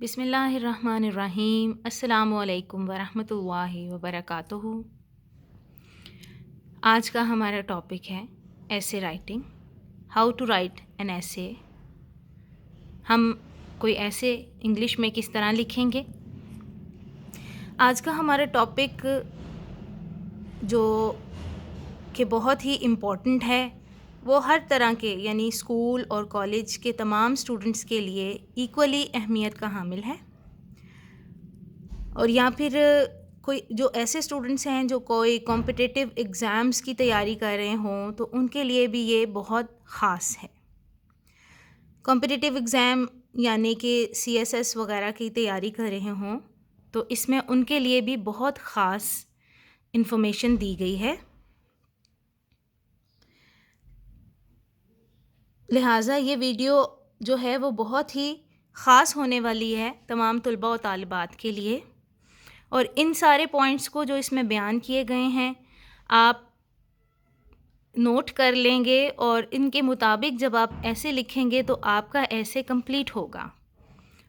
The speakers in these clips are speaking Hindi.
बिस्मिल्लाहिर्रहमानिर्रहीम। अस्सलामुअलैकुम वरहमतुल्लाहि वबरकातुहू। आज का हमारा टॉपिक है essay writing, how to write an essay. हम कोई ऐसे इंग्लिश में किस तरह लिखेंगे। आज का हमारा टॉपिक जो कि बहुत ही इम्पोर्टेंट है, वो हर तरह के यानी स्कूल और कॉलेज के तमाम स्टूडेंट्स के लिए इक्वली अहमियत का हामिल है। और या फिर कोई जो ऐसे स्टूडेंट्स हैं जो कोई कॉम्पिटिटिव एग्ज़ाम्स की तैयारी कर रहे हों, तो उनके लिए भी ये बहुत ख़ास है। कॉम्पिटिटिव एग्ज़ाम यानी कि CSS वगैरह की तैयारी कर रहे हों, तो इसमें उनके लिए भी बहुत ख़ास इन्फॉर्मेशन दी गई है। लिहाजा ये वीडियो जो है वो बहुत ही ख़ास होने वाली है तमाम तलबा और तालिबात के लिए। और इन सारे पॉइंट्स को जो इसमें बयान किए गए हैं, आप नोट कर लेंगे और इनके मुताबिक जब आप ऐसे लिखेंगे तो आपका ऐसे कंप्लीट होगा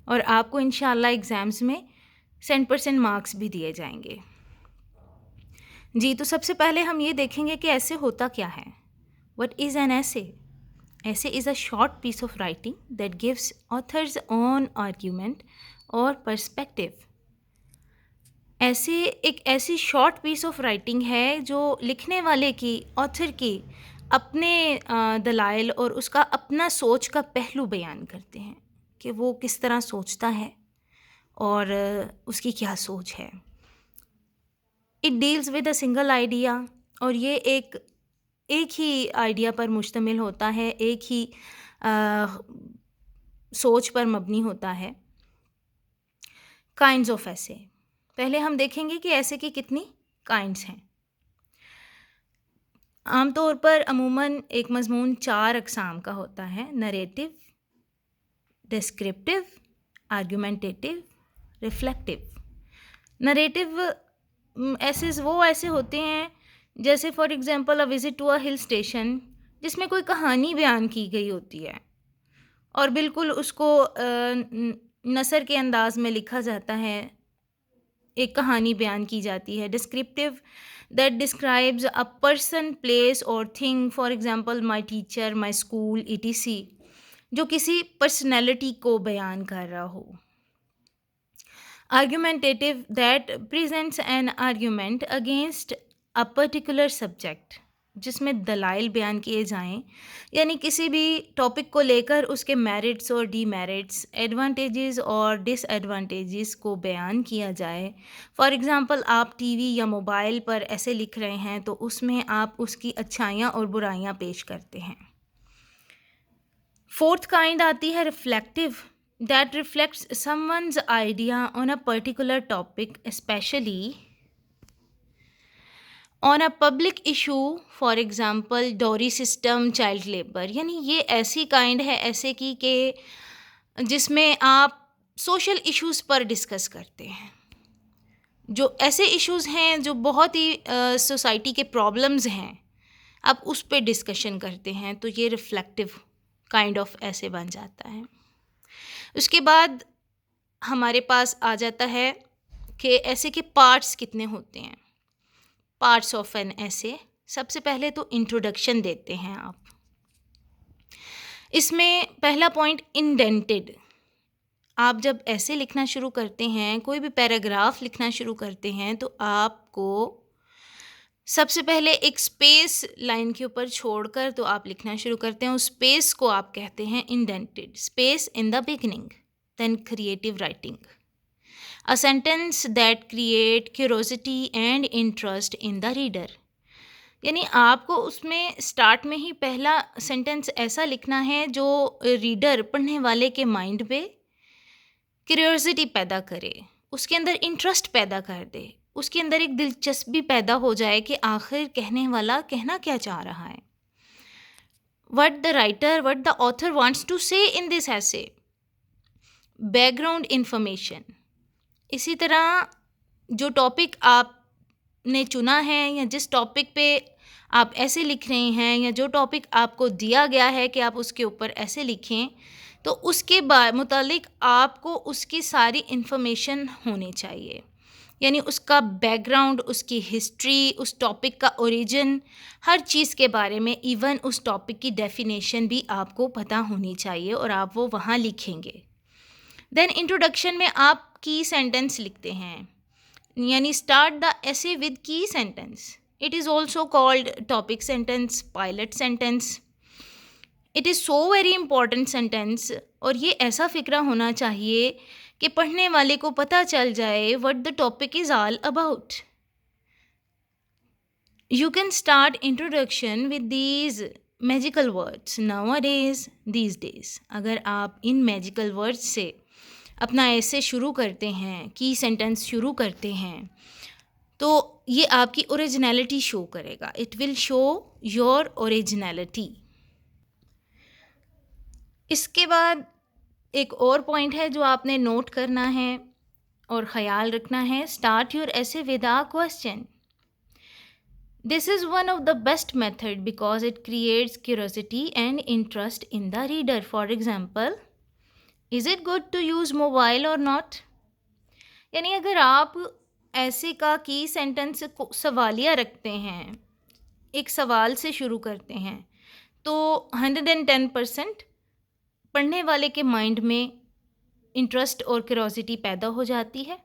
और आपको इंशाल्लाह एग्ज़ाम्स में 100% मार्क्स भी दिए जाएंगे। जी, तो सबसे पहले हम ये देखेंगे कि ऐसे होता क्या है। व्हाट इज़ एन ऐसे? Essay is a short piece of writing that gives author's own argument or perspective. ऐसे एक ऐसी शॉर्ट पीस ऑफ राइटिंग है जो लिखने वाले की, ऑथर की अपने दलाइल और उसका अपना सोच का पहलू बयान करते हैं कि वो किस तरह सोचता है और उसकी क्या सोच है। It deals with a single idea, और ये एक ही आइडिया पर मुश्तमिल होता है, एक ही सोच पर मबनी होता है। काइंड्स ऑफ ऐसे, पहले हम देखेंगे कि ऐसे की कितनी काइंड्स हैं। आमतौर पर अमूमन एक मज़मून 4 अक़साम का होता है: narrative, descriptive, argumentative, reflective. Narrative essay वो ऐसे होते हैं जैसे for example a visit to a hill station, जिसमें कोई कहानी बयान की गई होती है और बिल्कुल उसको नसर के अंदाज में लिखा जाता है, एक कहानी बयान की जाती है। Descriptive, that describes a person, place और thing, for example my teacher, my school, ETC, जो किसी पर्सनैलिटी को बयान कर रहा हो। Argumentative, that presents an argument against a particular subject, जिसमें दलाइल बयान किए जाएं, यानी किसी भी टॉपिक को लेकर उसके मेरिट्स और डीमेरिट्स, एडवांटेजेस और डिसएडवांटेजेस को बयान किया जाए। फॉर एग्ज़ाम्पल आप टीवी या मोबाइल पर ऐसे लिख रहे हैं तो उसमें आप उसकी अच्छाइयाँ और बुराइयाँ पेश करते हैं। फोर्थ काइंड आती है reflective, that reflects someone's idea on a particular topic, specially on a public issue, for example dowry system, child labour. यानी ये ऐसी काइंड है ऐसे की कि जिसमें आप सोशल इश्यूज़ पर डिस्कस करते हैं, जो ऐसे इश्यूज़ हैं जो बहुत ही सोसाइटी के प्रॉब्लम्स हैं, आप उस पे डिस्कशन करते हैं, तो ये रिफ्लेक्टिव काइंड ऑफ ऐसे बन जाता है। उसके बाद हमारे पास आ जाता है कि ऐसे के पार्ट्स कितने होते हैं। पार्ट्स ऑफ एन ऐसे, सबसे पहले तो इंट्रोडक्शन देते हैं आप। इसमें पहला पॉइंट इंडेंटेड। आप जब ऐसे लिखना शुरू करते हैं, कोई भी पैराग्राफ लिखना शुरू करते हैं, तो आपको सबसे पहले एक स्पेस लाइन के ऊपर छोड़कर तो आप लिखना शुरू करते हैं। उस स्पेस को आप कहते हैं indented. Space in the beginning, then creative writing, a sentence that create curiosity and interest in the reader. यानी आपको उसमें स्टार्ट में ही पहला सेंटेंस ऐसा लिखना है जो रीडर, पढ़ने वाले के माइंड पे क्यूरियोसिटी पैदा करे, उसके अंदर इंटरेस्ट पैदा कर दे, उसके अंदर एक दिलचस्पी पैदा हो जाए कि आखिर कहने वाला कहना क्या चाह रहा है। What the writer, what the author wants to say in this essay. Background information. इसी तरह जो टॉपिक आपने चुना है या जिस टॉपिक पे आप ऐसे लिख रहे हैं या जो टॉपिक आपको दिया गया है कि आप उसके ऊपर ऐसे लिखें, तो उसके मुतालिक आपको उसकी सारी इन्फॉर्मेशन होनी चाहिए, यानी उसका बैकग्राउंड, उसकी हिस्ट्री, उस टॉपिक का ओरिजिन, हर चीज़ के बारे में, इवन उस टॉपिक की डेफिनेशन भी आपको पता होनी चाहिए और आप वो वहाँ लिखेंगे। देन इंट्रोडक्शन में आप की सेंटेंस लिखते हैं, यानी स्टार्ट द एसे विद की sentence. It is also called topic sentence, pilot sentence. It is so very important sentence, और ये ऐसा फ़िक्रा होना चाहिए कि पढ़ने वाले को पता चल जाए what the topic is all about. You can start introduction with these magical words nowadays, these days. अगर आप इन मैजिकल वर्ड्स से अपना ऐसे शुरू करते हैं, की सेंटेंस शुरू करते हैं, तो ये आपकी ओरिजिनलिटी शो करेगा। It will show your originality. इसके बाद एक और पॉइंट है जो आपने नोट करना है और ख़याल रखना है, start your essay with a question. This is one of the best method because it creates curiosity and interest in the reader. For example, is it good to use mobile और नॉट? यानी अगर आप ऐसे का की सेंटेंस को सवालिया रखते हैं, एक सवाल से शुरू करते हैं, तो 110% पढ़ने वाले के माइंड में इंटरेस्ट और क्यूरोसिटी पैदा हो जाती है।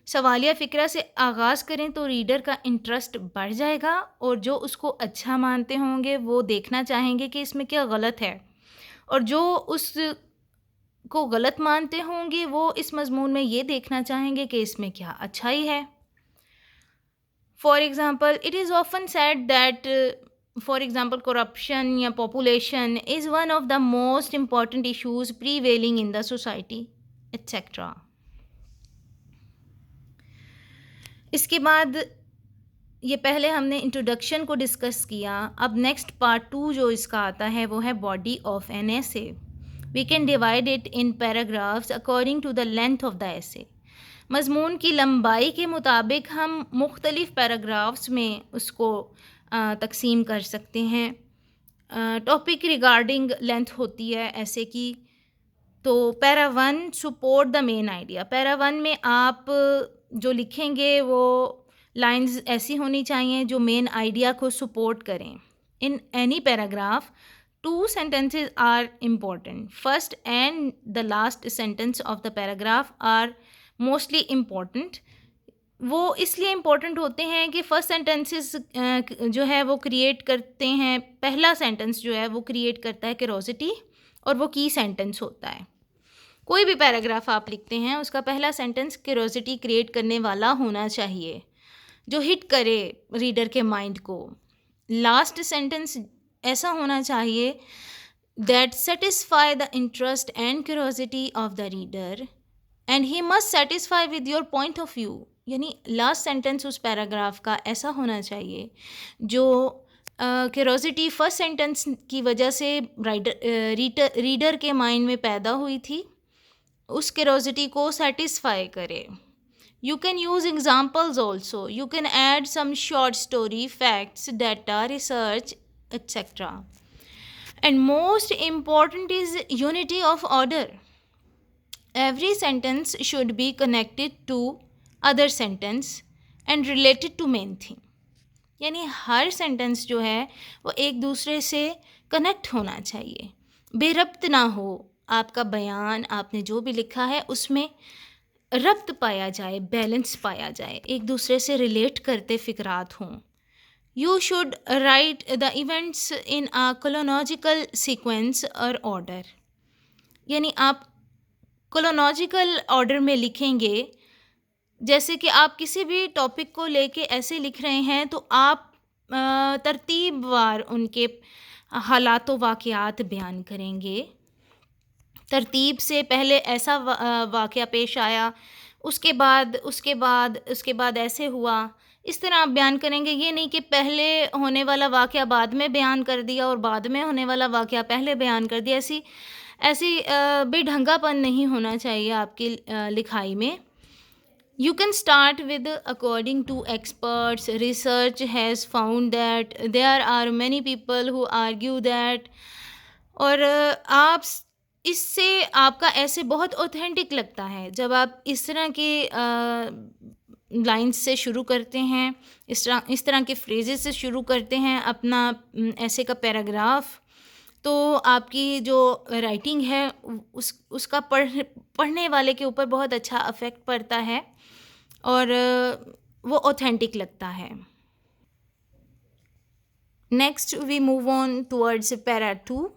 सवालिया फ़िक्रा से आगाज़ करें तो रीडर का इंटरेस्ट बढ़ जाएगा, और जो उसको अच्छा मानते होंगे वो देखना चाहेंगे कि इसमें क्या गलत है, और जो उसको गलत मानते होंगे वो इस मज़मून में ये देखना चाहेंगे कि इसमें क्या अच्छाई है। For example, it is often said that for example corruption या population is one of the most important issues prevailing in the society etcetera. इसके बाद ये पहले हमने इंट्रोडक्शन को डिस्कस किया। अब नेक्स्ट पार्ट 2 जो इसका आता है वो है body of an essay. We can divide it in paragraphs according to the length of the essay. मज़मून की लंबाई के मुताबिक हम मुख्तलिफ़ पैराग्राफ्स में उसको तकसीम कर सकते हैं। टॉपिक रिगार्डिंग लेंथ होती है ऐसे की। तो para 1 support the main idea. Para 1 में आप जो लिखेंगे वो लाइंस ऐसी होनी चाहिए जो मेन आइडिया को सपोर्ट करें। In any paragraph 2 sentences are important. First and the last sentence of the paragraph are mostly important. वो इसलिए इम्पोर्टेंट होते हैं कि फर्स्ट सेंटेंसेस जो है वो क्रिएट करते हैं, पहला सेंटेंस जो है वो क्रिएट करता है क्यूरोसिटी, और वो की सेंटेंस होता है। कोई भी पैराग्राफ आप लिखते हैं उसका पहला सेंटेंस क्यूरोसिटी क्रिएट करने वाला होना चाहिए, जो हिट करे रीडर के माइंड को। लास्ट सेंटेंस ऐसा होना चाहिए that satisfy the interest and curiosity of the reader and he must satisfy with your point of view. यानी लास्ट सेंटेंस उस पैराग्राफ का ऐसा होना चाहिए जो क्यूरोसिटी फर्स्ट सेंटेंस की वजह से रीडर के माइंड में पैदा हुई थी, उस क्यूरोसिटी को सेटिस्फाई करे। You can use examples also. You can add some short story, facts, data, research, etc. And most important is unity of order. Every sentence should be connected to other sentence and related to main theme. यानी हर सेंटेंस जो है वो एक दूसरे से कनेक्ट होना चाहिए, बेरब्त ना हो। आपका बयान, आपने जो भी लिखा है उसमें रब्त पाया जाए, बैलेंस पाया जाए, एक दूसरे से रिलेट करते फ़िक्रात हों। You should right the events in a chronological sequence और ऑर्डर। यानी आप क्रोनोलॉजिकल ऑर्डर में लिखेंगे। जैसे कि आप किसी भी टॉपिक को लेके ऐसे लिख रहे हैं तो आप तरतीबवार उनके हालात व वाक़यात बयान करेंगे। तरतीब से पहले ऐसा वाक़या पेश आया, उसके बाद ऐसे हुआ, इस तरह आप बयान करेंगे। ये नहीं कि पहले होने वाला वाक़या बाद में बयान कर दिया और बाद में होने वाला वाक़या पहले बयान कर दिया। ऐसी बेढंगापन नहीं होना चाहिए आपकी लिखाई में। You can start with according to experts. Research has found that there are many people who argue that, और आप इससे आपका ऐसे बहुत ऑथेंटिक लगता है जब आप इस तरह के लाइन्स से शुरू करते हैं, इस तरह के फ्रेजेस से शुरू करते हैं अपना ऐसे का पैराग्राफ। तो आपकी जो राइटिंग है उसका पढ़ने वाले के ऊपर बहुत अच्छा अफेक्ट पड़ता है और वो ऑथेंटिक लगता है। Next we move on towards para 2।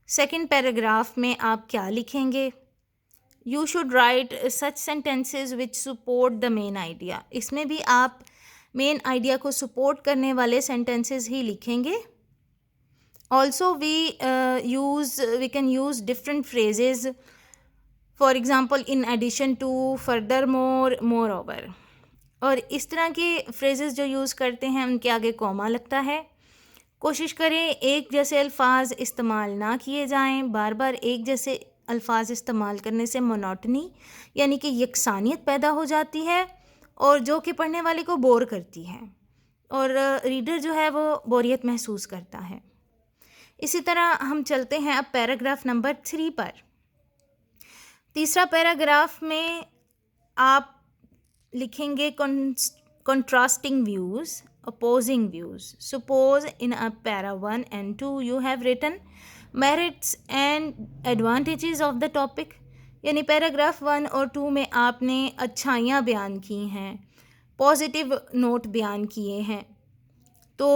Second paragraph में आप क्या लिखेंगे? You should write such sentences which support the main idea. इसमें भी आप मेन आइडिया को सपोर्ट करने वाले सेंटेंसेस ही लिखेंगे। Also we can use different phrases, for example in addition to, furthermore, moreover. और इस तरह के फ्रेजेस जो यूज़ करते हैं उनके आगे कॉमा लगता है। कोशिश करें एक जैसे अल्फाज इस्तेमाल ना किए जाएं। बार बार एक जैसे अल्फाज इस्तेमाल करने से मोनोटनी यानी कि यकसानियत पैदा हो जाती है और जो कि पढ़ने वाले को बोर करती है और रीडर जो है वो बोरियत महसूस करता है। इसी तरह हम चलते हैं अब पैराग्राफ नंबर 3 पर। तीसरा पैराग्राफ में आप लिखेंगे contrasting views, opposing views. Suppose in a para 1 and 2 you have written merits and advantages of the topic. यानी पैराग्राफ 1 और 2 में आपने अच्छाइयाँ बयान की हैं, पॉजिटिव नोट बयान किए हैं। तो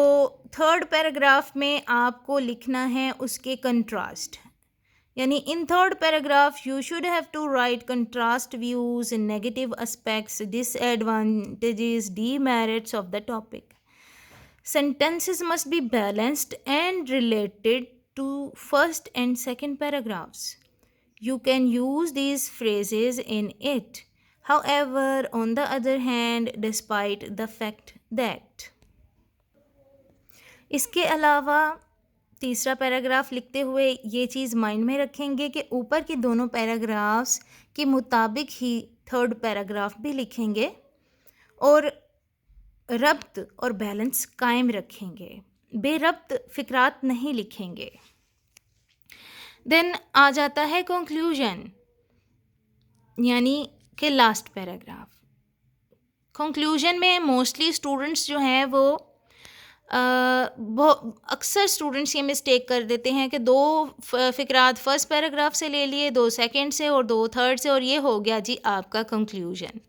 थर्ड पैराग्राफ में आपको लिखना है उसके कंट्रास्ट। यानी in third paragraph you should have to write contrast views, negative aspects, disadvantages, demerits of the topic. sentences must be balanced and related to first and second paragraphs. You can use these phrases in it. However, on the other hand, despite the fact that इसके अलावा तीसरा पैराग्राफ लिखते हुए ये चीज़ माइंड में रखेंगे कि ऊपर के दोनों पैराग्राफ्स के मुताबिक ही थर्ड पैराग्राफ भी लिखेंगे और रब्त और बैलेंस कायम रखेंगे, बेरब्त फ़िक्रात नहीं लिखेंगे। देन आ जाता है कंक्लूजन, यानी कि लास्ट पैराग्राफ। कंक्लूजन में मोस्टली स्टूडेंट्स जो हैं वो अक्सर स्टूडेंट्स ये मिस्टेक कर देते हैं कि 2 फ़िक्रात फर्स्ट पैराग्राफ से ले लिए, 2 सेकंड से और 2 थर्ड से, और ये हो गया जी आपका conclusion.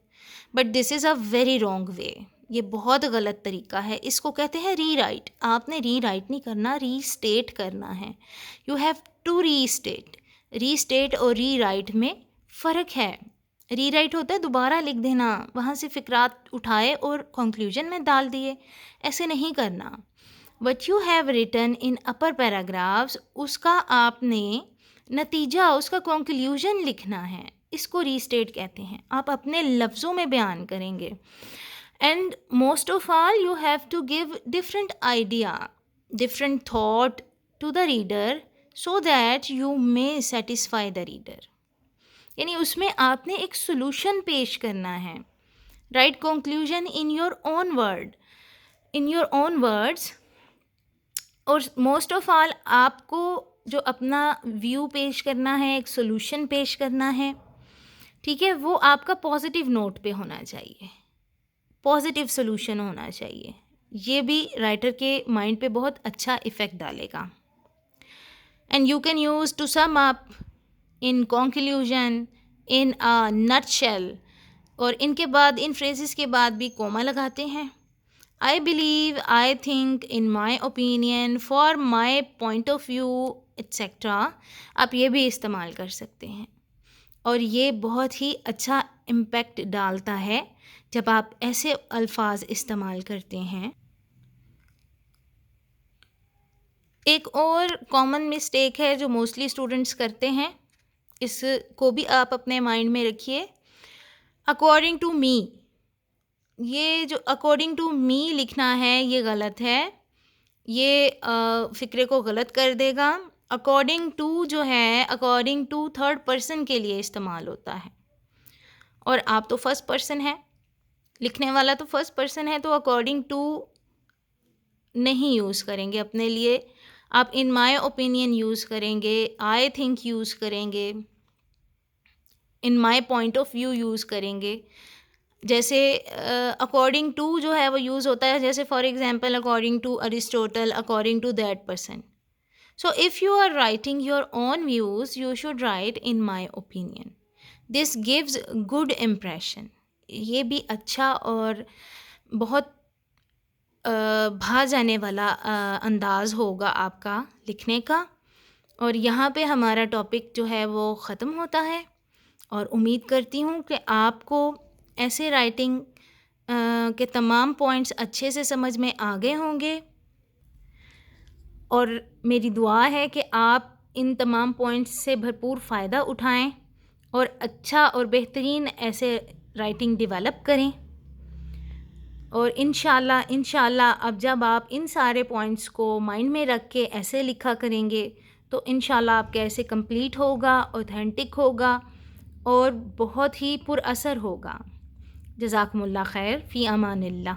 But this is a very wrong way. ये बहुत गलत तरीका है। इसको कहते हैं रीराइट। आपने रीराइट नहीं करना, रीस्टेट करना है। You have to restate. Restate और रीराइट में फ़र्क है। रीराइट होता है दोबारा लिख देना, वहाँ से फ़िक्रात उठाए और कंक्लूजन में डाल दिए, ऐसे नहीं करना। What you have written in upper paragraphs, उसका आपने नतीजा, उसका कंक्लूजन लिखना है। इसको रीस्टेट कहते हैं। आप अपने लफ्ज़ों में बयान करेंगे। And most of all you have to give different idea, different thought to the reader so that you may satisfy the reader. यानी उसमें आपने एक सोल्यूशन पेश करना है। Right conclusion in your own word, in your own words. और मोस्ट ऑफ ऑल आपको जो अपना व्यू पेश करना है, एक सोल्यूशन पेश करना है, ठीक है, वो आपका पॉजिटिव नोट पे होना चाहिए, पॉजिटिव सोल्यूशन होना चाहिए। ये भी राइटर के माइंड पे बहुत अच्छा इफ़ेक्ट डालेगा। And you can use to sum up, in conclusion, in a nutshell. और इनके बाद, इन फ्रेजेस के बाद भी कोमा लगाते हैं। I believe, I think, in my opinion, for my point of view, etcetera. आप ये भी इस्तेमाल कर सकते हैं और ये बहुत ही अच्छा इम्पेक्ट डालता है जब आप ऐसे अल्फाज इस्तेमाल करते हैं। एक और कॉमन मिस्टेक है जो मोस्टली स्टूडेंट्स करते हैं, इसको भी आप अपने माइंड में रखिए। अकॉर्डिंग टू मी, ये जो अकॉर्डिंग टू मी लिखना है ये गलत है। ये फ़िक्रे को गलत कर देगा। अकॉर्डिंग टू जो है, अकॉर्डिंग टू थर्ड पर्सन के लिए इस्तेमाल होता है और आप तो फर्स्ट पर्सन है, लिखने वाला तो फर्स्ट पर्सन है, तो अकॉर्डिंग टू नहीं यूज़ करेंगे अपने लिए। आप इन माय ओपिनियन यूज़ करेंगे, आई थिंक यूज़ करेंगे, in my point of view use करेंगे। जैसे अकॉर्डिंग टू जो है वो यूज़ होता है, जैसे for example according to Aristotle, according to that person. So if you are writing your own views you should write in my opinion. This gives good impression. ये भी अच्छा और बहुत भा जाने वाला अंदाज़ होगा आपका लिखने का। और यहाँ पे हमारा टॉपिक जो है वो ख़त्म होता है, और उम्मीद करती हूँ कि आपको ऐसे राइटिंग के तमाम पॉइंट्स अच्छे से समझ में आ गए होंगे, और मेरी दुआ है कि आप इन तमाम पॉइंट्स से भरपूर फ़ायदा उठाएं और अच्छा और बेहतरीन ऐसे राइटिंग डेवलप करें। और इंशाल्लाह अब जब आप इन सारे पॉइंट्स को माइंड में रख के ऐसे लिखा करेंगे तो इंशाल्लाह आपका ऐसे कंप्लीट होगा, ऑथेंटिक होगा और बहुत ही पुरअसर होगा। जज़ाकुमुल्लाह खैर, फ़ी अमानिल्लाह।